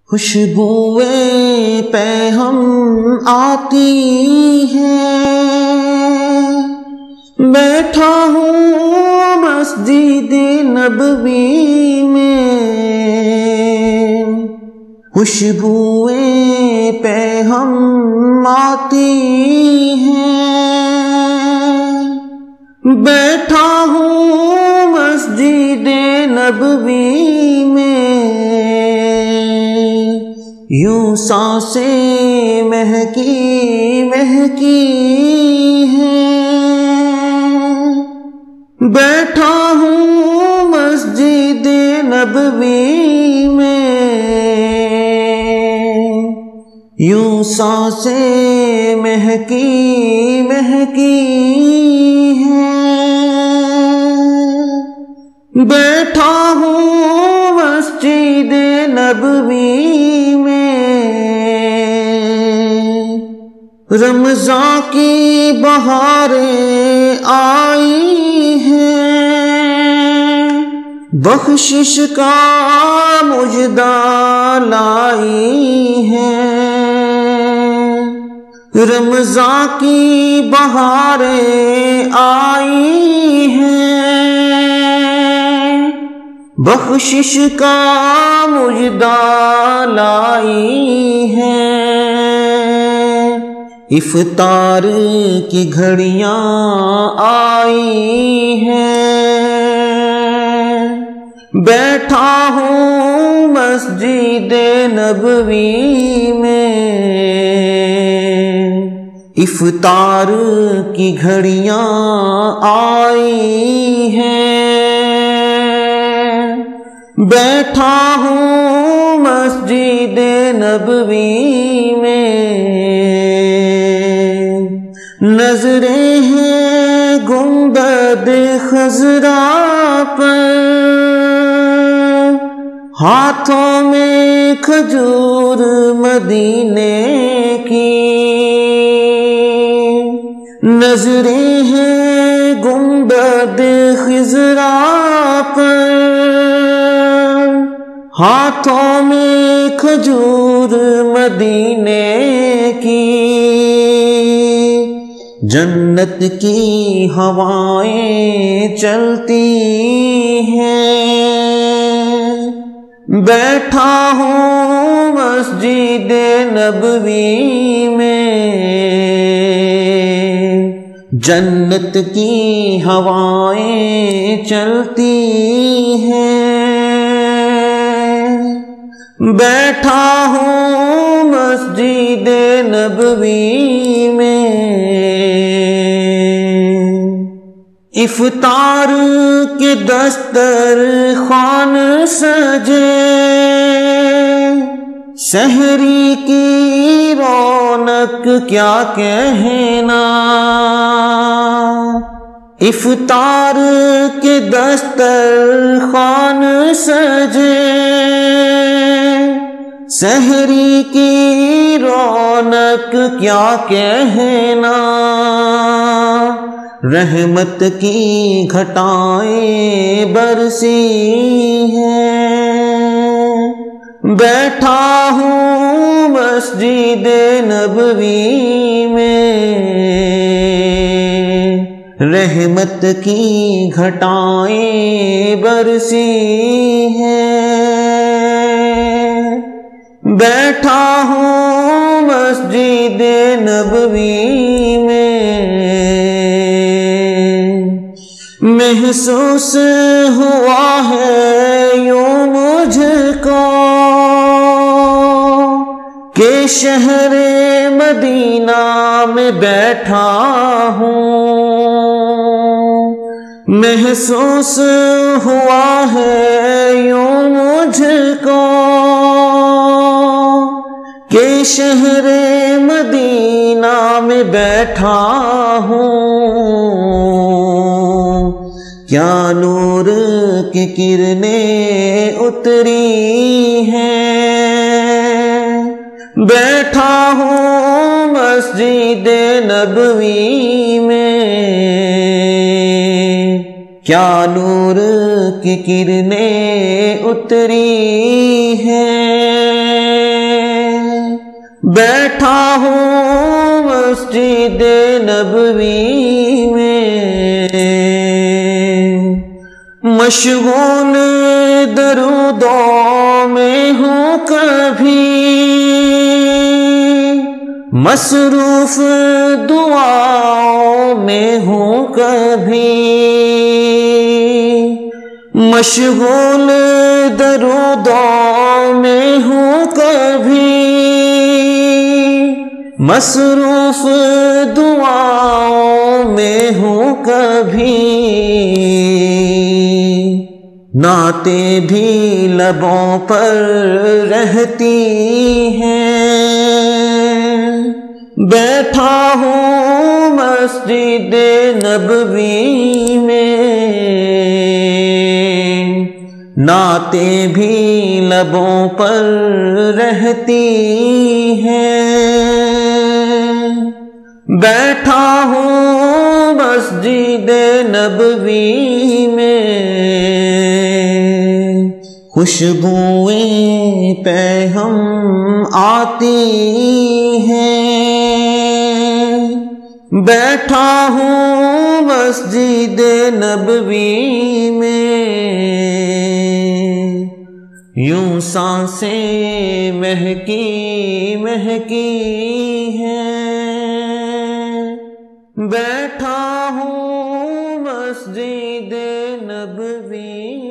خوشبوئیں پہ ہم آتی ہیں، بیٹھا ہوں مسجد نبوی میں، خوشبوئیں پہ ہم آتی ہیں، بیٹھا ہوں مسجد نبوی میں، یوں سانسیں مہکی مہکی ہیں، بیٹھا ہوں مسجد نبوی میں، یوں سانسیں مہکی مہکی ہیں، بیٹھا ہوں مسجد نبوی میں، رمضان کی بہاریں آئی ہیں، بخشش کا مژدہ لائی ہیں، رمضان کی بہاریں آئی ہیں، بخشش کا مژدہ لائی ہیں، افطار کی گھڑیاں آئی ہیں، بیٹھا ہوں مسجد نبوی میں، افطار کی گھڑیاں آئی ہیں، بیٹھا ہوں مسجد نبوی میں، نظریں ہیں گنبد خضرا پر، ہاتھوں میں کھجور مدینے کی، نظریں ہیں گنبد خضرا پر، ہاتھوں میں کھجور مدینے کی، جنت کی ہوائیں چلتی ہیں، بیٹھا ہوں مسجد نبوی میں، جنت کی ہوائیں چلتی ہیں، بیٹھا ہوں مسجد نبوی میں، افطار کے دسترخوان سجے، سحری کی رونق کیا کہنا، افطار کے دسترخوان سجے، سحری کی رونق کیا کہنا، رحمت کی گھٹائیں برسی ہیں، بیٹھا ہوں مسجد نبوی میں، رحمت کی گھٹائیں برسی ہیں، بیٹھا ہوں مسجد نبوی میں، محسوس ہوا ہے یوں مجھ کو کہ شہر مدینہ میں بیٹھا ہوں، محسوس ہوا ہے یوں مجھ کو کہ شہر مدینہ میں بیٹھا ہوں، کیا نور کی کرنیں اتری ہیں، بیٹھا ہوں مسجد نبوی میں، کیا نور کی کرنیں اتری ہیں، بیٹھا ہوں مسجد نبوی میں، مشغول درودوں میں ہوں کبھی، مصروف دعاؤں میں ہوں کبھی، مشغول درودوں میں ہوں کبھی، مصروف دعاؤں میں ہوں کبھی، نعتیں بھی لبوں پر رہتی ہیں، بیٹھا ہوں مسجد نبوی میں، نعتیں بھی لبوں پر رہتی ہیں، بیٹھا ہوں مسجد نبوی میں، خوشبوئیں پیہم آتی ہیں، بیٹھا ہوں مسجد نبوی میں، یوں سانسیں مہکی مہکی ہیں، بیٹھا ہوں مسجد نبوی